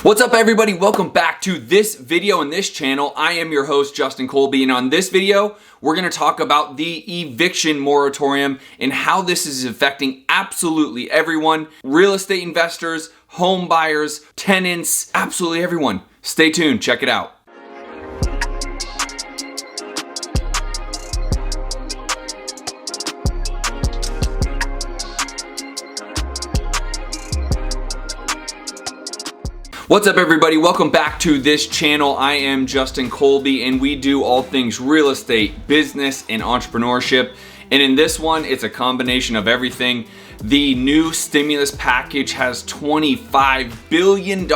What's up everybody? Welcome back to this video and this channel. I am your host Justin Colby, and on this video we're going to talk about the eviction moratorium and how this is affecting absolutely everyone. Real estate investors, home buyers, tenants, absolutely everyone. Stay tuned, check it out. What's up everybody? Welcome back to this channel. I am Justin Colby and we do all things real estate, business, and entrepreneurship. And in this one, it's a combination of everything. The new stimulus package has $25 billion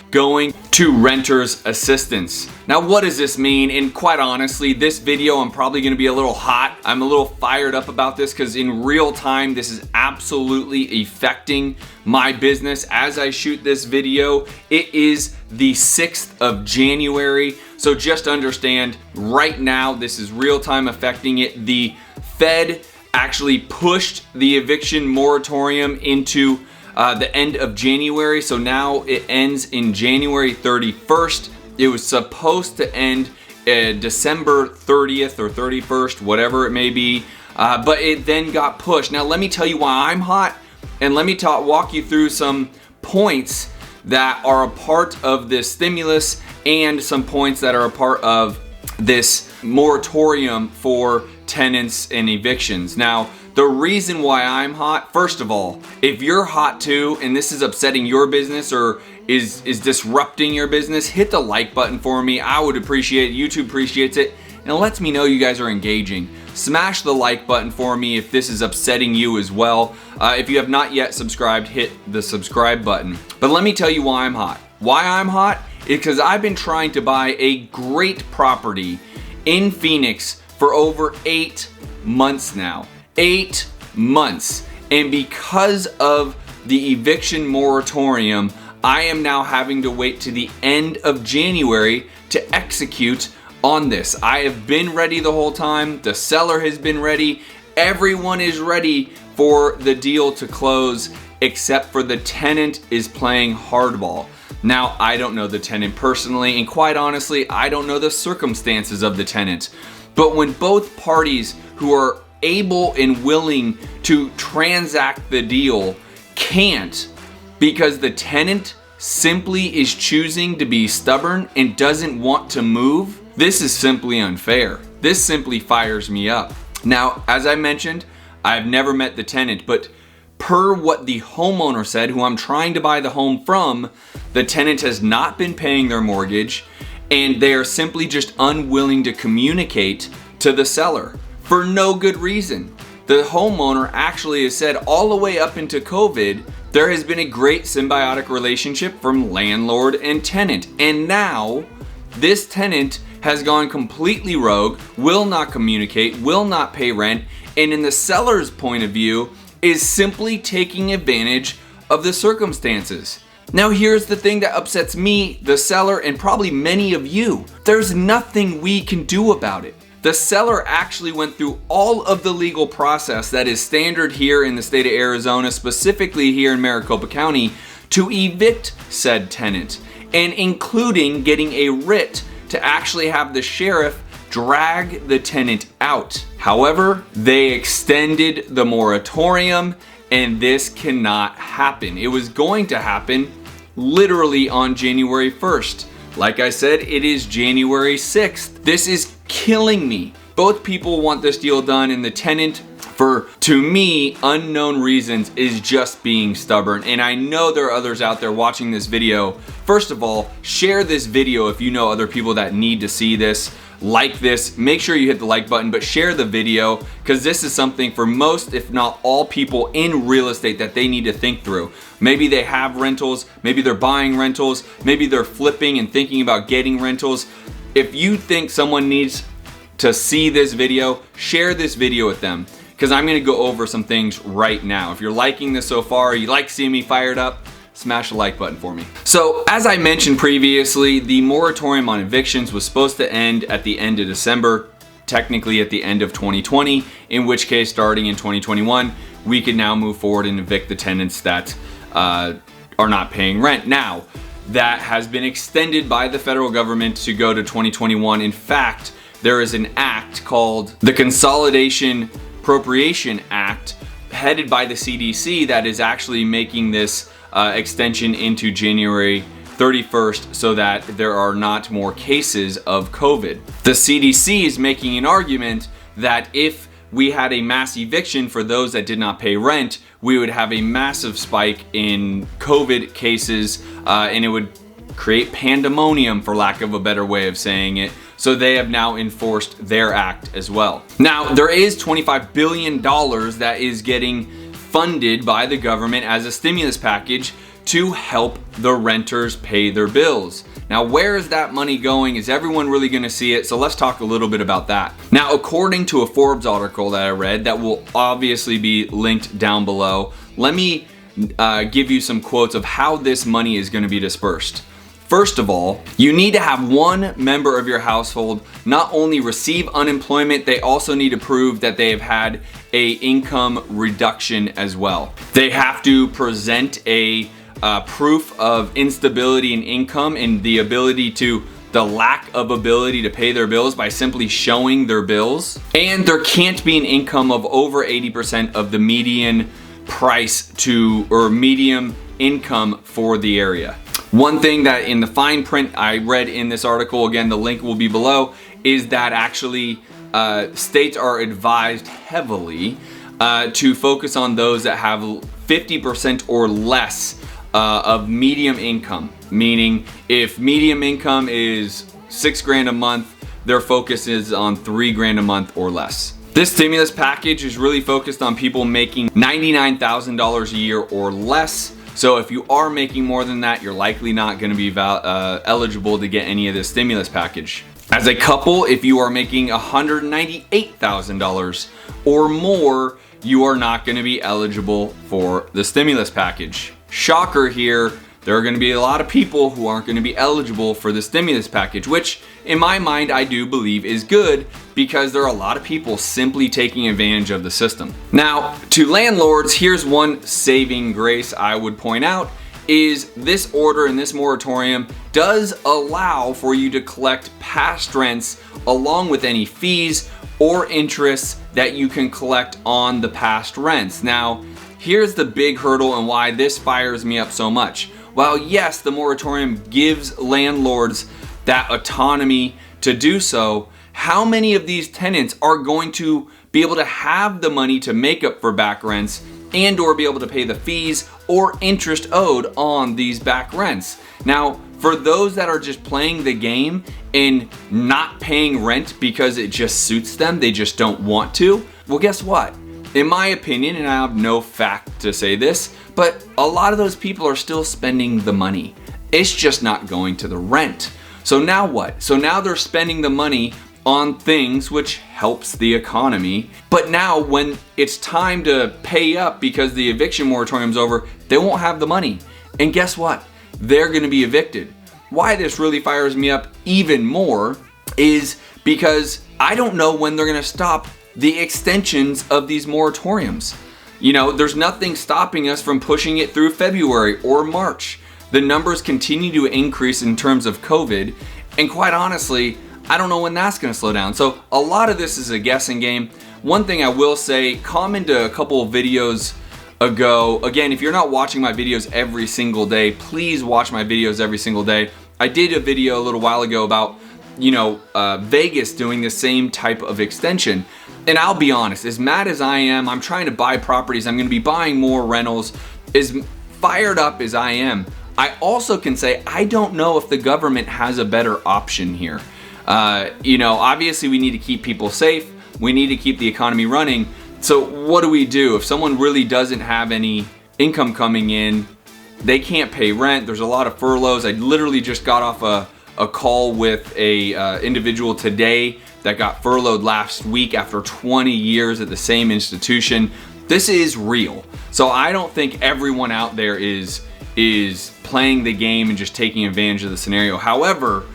going to renters assistance. Now, what does this mean? And quite honestly, this video, I'm probably gonna be a little hot. I'm a little fired up about this because in real time, this is absolutely affecting my business as I shoot this video. It is the 6th of January. So just understand right now, this is real time affecting it. The Fed actually pushed the eviction moratorium into the end of January. So now it ends in January 31st. It was supposed to end December 30th or 31st, whatever it may be. But it then got pushed. Now let me tell you why I'm hot, and let me walk you through some points that are a part of this stimulus and some points that are a part of this moratorium for tenants and evictions. Now, the reason why I'm hot, first of all, if you're hot too and this is upsetting your business or is disrupting your business, hit the like button for me. I would appreciate it. YouTube appreciates it, and it lets me know you guys are engaging. Smash the like button for me if this is upsetting you as well. If you have not yet subscribed, hit the subscribe button. But let me tell you why I'm hot. Why I'm hot is because I've been trying to buy a great property in Phoenix for over 8 months now. 8 months. And because of the eviction moratorium, I am now having to wait to the end of January to execute on this. I have been ready the whole time. The seller has been ready. Everyone is ready for the deal to close, except for the tenant is playing hardball. Now, I don't know the tenant personally, and quite honestly, I don't know the circumstances of the tenant. But when both parties who are able and willing to transact the deal can't, because the tenant simply is choosing to be stubborn and doesn't want to move, this is simply unfair. This simply fires me up. Now, as I mentioned, I've never met the tenant, but per what the homeowner said, who I'm trying to buy the home from, the tenant has not been paying their mortgage and they are simply just unwilling to communicate to the seller for no good reason. The homeowner actually has said all the way up into COVID, there has been a great symbiotic relationship from landlord and tenant. And now this tenant has gone completely rogue, will not communicate, will not pay rent, and in the seller's point of view, is simply taking advantage of the circumstances. Now here's the thing that upsets me, the seller, and probably many of you. There's nothing we can do about it. The seller actually went through all of the legal process that is standard here in the state of Arizona, specifically here in Maricopa County, to evict said tenant, and including getting a writ to actually have the sheriff drag the tenant out. However, they extended the moratorium and this cannot happen. It was going to happen literally on January 1st. Like I said, it is January 6th. This is killing me. Both people want this deal done, and the tenant, for, to me, unknown reasons, is just being stubborn. And I know there are others out there watching this video. First of all, share this video if you know other people that need to see this. Like this, make sure you hit the like button, but share the video, because this is something for most, if not all, people in real estate that they need to think through. Maybe they have rentals, maybe they're buying rentals, maybe they're flipping and thinking about getting rentals. If you think someone needs to see this video, share this video with them, because I'm gonna go over some things right now. If you're liking this so far, you like seeing me fired up, smash the like button for me. So as I mentioned previously, the moratorium on evictions was supposed to end at the end of December, technically at the end of 2020, in which case starting in 2021, we can now move forward and evict the tenants that are not paying rent. Now, that has been extended by the federal government to go to 2021. In fact, there is an act called the Consolidation Appropriation Act headed by the CDC that is actually making this extension into January 31st so that there are not more cases of COVID. The CDC is making an argument that if we had a mass eviction for those that did not pay rent, we would have a massive spike in COVID cases and it would create pandemonium, for lack of a better way of saying it. So they have now enforced their act as well. Now, there is $25 billion that is getting funded by the government as a stimulus package to help the renters pay their bills. Now, where is that money going? Is everyone really going to see it? So let's talk a little bit about that. Now, according to a Forbes article that I read that will obviously be linked down below, let me give you some quotes of how this money is going to be dispersed. First of all, you need to have one member of your household not only receive unemployment, they also need to prove that they have had a income reduction as well. They have to present a proof of instability in income and the lack of ability to pay their bills by simply showing their bills. And there can't be an income of over 80% of the median price or medium income for the area. One thing that in the fine print I read in this article, again, the link will be below, is that actually states are advised heavily to focus on those that have 50% or less of medium income. Meaning if medium income is $6,000 a month, their focus is on $3,000 a month or less. This stimulus package is really focused on people making $99,000 a year or less. So if you are making more than that, you're likely not going to be eligible to get any of this stimulus package. As a couple, if you are making $198,000 or more, you are not going to be eligible for the stimulus package. Shocker here, there are going to be a lot of people who aren't going to be eligible for the stimulus package, which in my mind I do believe is good because there are a lot of people simply taking advantage of the system. Now, to landlords, here's one saving grace I would point out is this order and this moratorium does allow for you to collect past rents along with any fees or interests that you can collect on the past rents. Now, here's the big hurdle and why this fires me up so much. While yes, the moratorium gives landlords that autonomy to do so, how many of these tenants are going to be able to have the money to make up for back rents and or be able to pay the fees or interest owed on these back rents? Now, for those that are just playing the game and not paying rent because it just suits them, they just don't want to, well, guess what? In my opinion, and I have no fact to say this, but a lot of those people are still spending the money. It's just not going to the rent. So now what? So now they're spending the money on things which helps the economy. But now when it's time to pay up because the eviction moratorium's over, they won't have the money. And guess what? They're gonna be evicted. Why this really fires me up even more is because I don't know when they're gonna stop the extensions of these moratoriums. You know, there's nothing stopping us from pushing it through February or March. The numbers continue to increase in terms of COVID, and quite honestly, I don't know when that's gonna slow down. So a lot of this is a guessing game. One thing I will say, comment a couple of videos ago. Again, if you're not watching my videos every single day, please watch my videos every single day. I did a video a little while ago about, Vegas doing the same type of extension. And I'll be honest, as mad as I am, I'm trying to buy properties, I'm gonna be buying more rentals. As fired up as I am, I also can say I don't know if the government has a better option here. Obviously we need to keep people safe, we need to keep the economy running. So what do? If someone really doesn't have any income coming in, they can't pay rent, there's a lot of furloughs. I literally just got off a call with a individual today that got furloughed last week after 20 years at the same institution. This is real. So I don't think everyone out there is playing the game and just taking advantage of the scenario. However,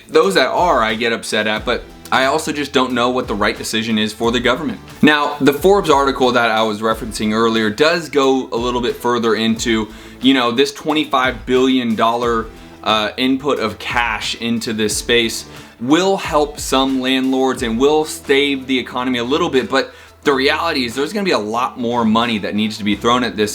those that are, I get upset at, but I also just don't know what the right decision is for the government. Now, the Forbes article that I was referencing earlier does go a little bit further into, you know, this $25 billion input of cash into this space will help some landlords and will stave the economy a little bit, but the reality is there's going to be a lot more money that needs to be thrown at this.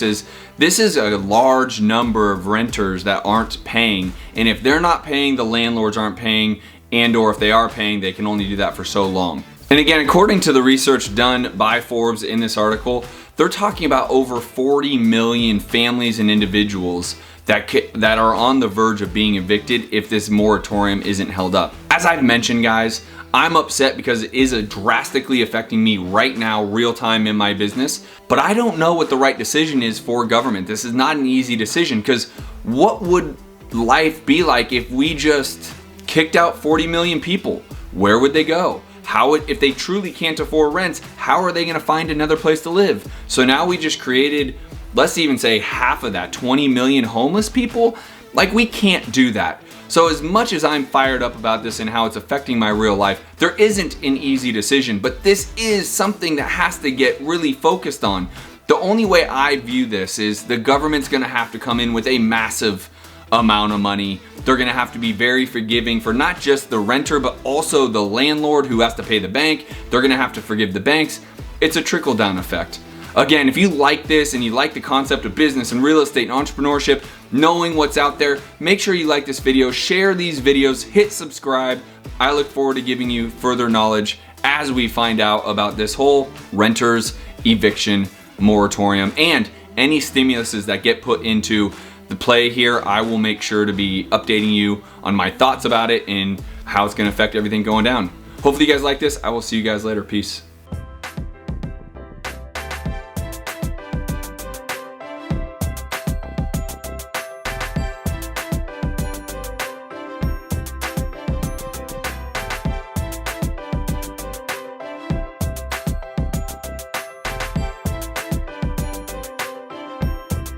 This is a large number of renters that aren't paying, and if they're not paying, the landlords aren't paying, and or if they are paying, they can only do that for so long. And again, according to the research done by Forbes in this article, they're talking about over 40 million families and individuals that are on the verge of being evicted if this moratorium isn't held up. As I've mentioned, guys, I'm upset because it is drastically affecting me right now, real time in my business, but I don't know what the right decision is for government. This is not an easy decision, because what would life be like if we just kicked out 40 million people? Where would they go? If they truly can't afford rents, how are they gonna find another place to live? So now we just created, let's even say half of that, 20 million homeless people. Like, we can't do that. So as much as I'm fired up about this and how it's affecting my real life, there isn't an easy decision, but this is something that has to get really focused on. The only way I view this is the government's gonna have to come in with a massive amount of money. They're gonna have to be very forgiving for not just the renter, but also the landlord who has to pay the bank. They're gonna have to forgive the banks. It's a trickle-down effect. Again, if you like this and you like the concept of business and real estate and entrepreneurship, knowing what's out there, make sure you like this video, share these videos, hit subscribe. I look forward to giving you further knowledge as we find out about this whole renters eviction moratorium and any stimuluses that get put into the play here. I will make sure to be updating you on my thoughts about it and how it's going to affect everything going down. Hopefully you guys like this. I will see you guys later. Peace.